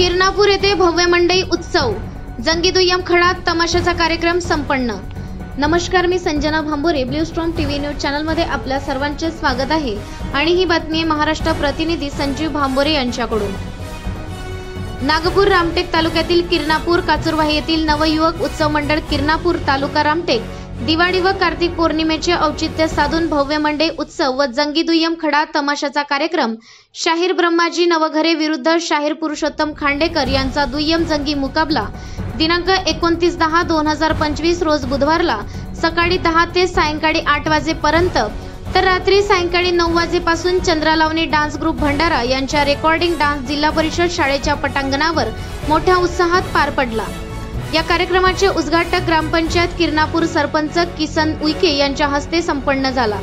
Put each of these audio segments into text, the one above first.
किरणापूर येथे भव्य मंडई उत्सव, जंगी दुय्यम खडा तमाशाचा कार्यक्रम संपन्न। नमस्कार, मी Sanjana Bhambore, blue storm TV news channel मध्ये आपल्या सर्वांचे स्वागत आहे आणि ही बातमी आहे महाराष्ट्र प्रतिनिधी संजीव भांबोरे यांच्याकडून। नागपूर रामटेक तालुक्यातील किरणापूर काचुरवाही येथील नवयुवक उत्सव मंडळ किरणापूर तालुका रामटेक दिवाळी व कार्तिक पौर्णिमेचे औचित्य साधून भव्य मंडई उत्सव व जंगी दुय्यम खडा तमाशाचा कार्यक्रम शाहीर ब्रह्माजी नवघरे विरुद्ध शाहीर पुरुषोत्तम खांडेकर यांचा दुय्यम जंगी मुकाबला दिनांक 29/10/2025 रोज बुधवारला सकाळी 10 ते सायंकाळी 8 वाजेपर्यंत तर रात्री सायंकाळी 9 वाजेपासून चंद्रालावणी डान्स ग्रुप भंडारा यांच्या रेकॉर्डिंग डान्स जिल्हा परिषद शाळेच्या पटांगणावर मोठ्या उत्साहात पार पडला। या कार्यक्रमाचे उद्घाटन ग्रामपंचायत किरणापूर सरपंच किसन उईके यांच्या हस्ते संपन्न झाला।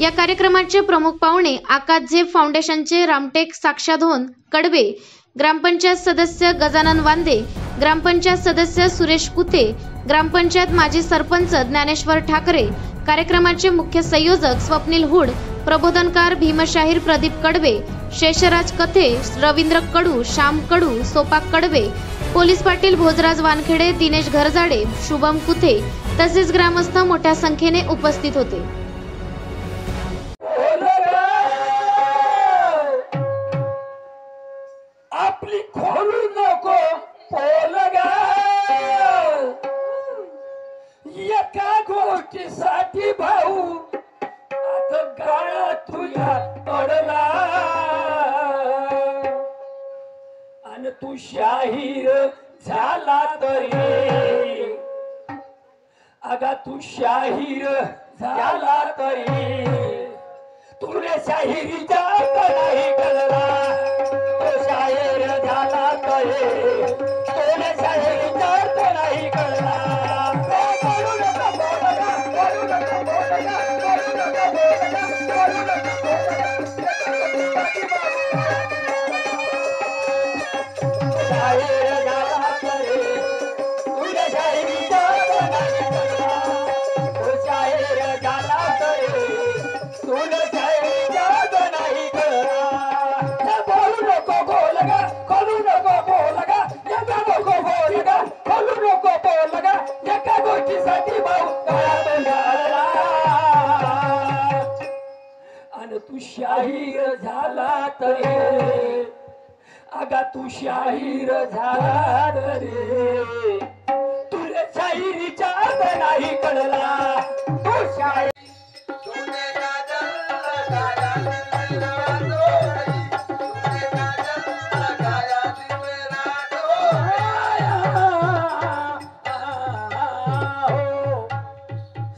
या कार्यक्रमाचे प्रमुख पाहुणे आकाशझेप फाउंडेशनचे रामटेक साक्षाधोन कडबे, ग्रामपंचायत सदस्य गजानन वांदे, ग्रामपंचायत सदस्य सुरेश कुते, ग्रामपंचायत माजी सरपंच ज्ञानेश्वर ठाकरे, कार्यक्रमाचे मुख्य संयोजक स्वप्नील हुड, प्रबोधनकार भीमशाहीर प्रदीप कडबे, शेषराज कथे, रवींद्र कडू, श्याम कडू, सोपाक कडबे, पोलीस पाटील भोजराज वानखेडे, दिनेश घरजाडे, शुभम कुथे तसेच ग्रामस्थ मोठ्या संख्येने उपस्थित होते। आपली खोलू नको पोलगा, एका गोष्टीसाठी भाऊ आता गाळा तुझ्या पडला आणि तू शाहीर झाला तरी, अगा तू शाहीर झाला तरी तुला शाहिरीचा नाही कळला, तो शाहीर झाला तरी तुला शाहिरीचा नाही कळला। बोलू नका बोलगा, बोलू नका बोलगा, बोलू नका बोलगा, बोलू नका बोलगा, शाहीर झाला तरी तुला शाहिरीचा नाही कळला, तो शाहीर झाला तरी तुला शाहिरीचा नाही कळला। बोलू नको बोलगा, खोलू नको बोलगा, एका नको बोलगा, खोलू नको बोलगा, एका गोष्टीसाठी भाऊ काळा बंधारा आणि तू शाहीर झाला तरी, अगा तू शाहीर झाला तरी तुला शाहिरीचा नाही कळला, तू शाहीर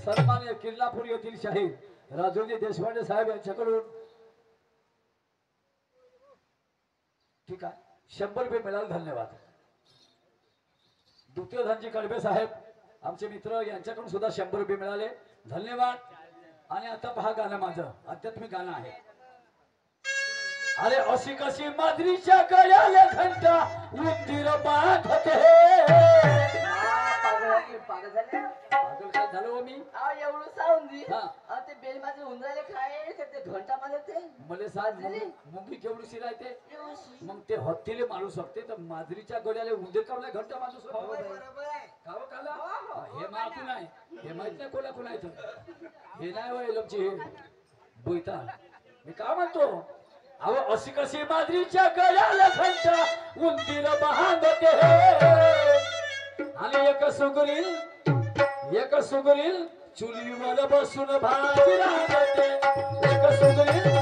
सन्माननीय किरणापूर येथील शाहीर राजोजी देशपांडे साहेब यांच्याकडून ठीक आहे 100 रुपये मिळाले, धन्यवाद। द्वितीय धनजी कडबे साहेब आमचे मित्र यांच्याकडून सुद्धा 100 रुपये मिळाले, धन्यवाद। आणि आता पहा गाणं माझं आध्यात्मिक गाणं आहे। अरे अशी कशी माद्रीच्या गळ्याला घंटा उंदीर बांधते, पागल झाले पागल काय झालो मी एवढं सावंदी हा ते बेल माझे उंदराले खाय ते घंटा मला ते मले साज मुंगी केवढी शिरायते मग ते हत्तीले मारू शकते तर माद्रीच्या गळ्याला उंदीर कावला घंटा मारू शकतो। बरोबर आहे काव काला हे माकू नाही, हे माहित नाही कोला कुणायचं, हे नाही वय लोकची हे बोईता। मी का म्हणतो अहो अशी कशी माद्रीच्या गळ्याला घंटा उंदीर बांधते आणि एक सुगरील चुलीवर बसून भाजी रांधते, एक सुगरील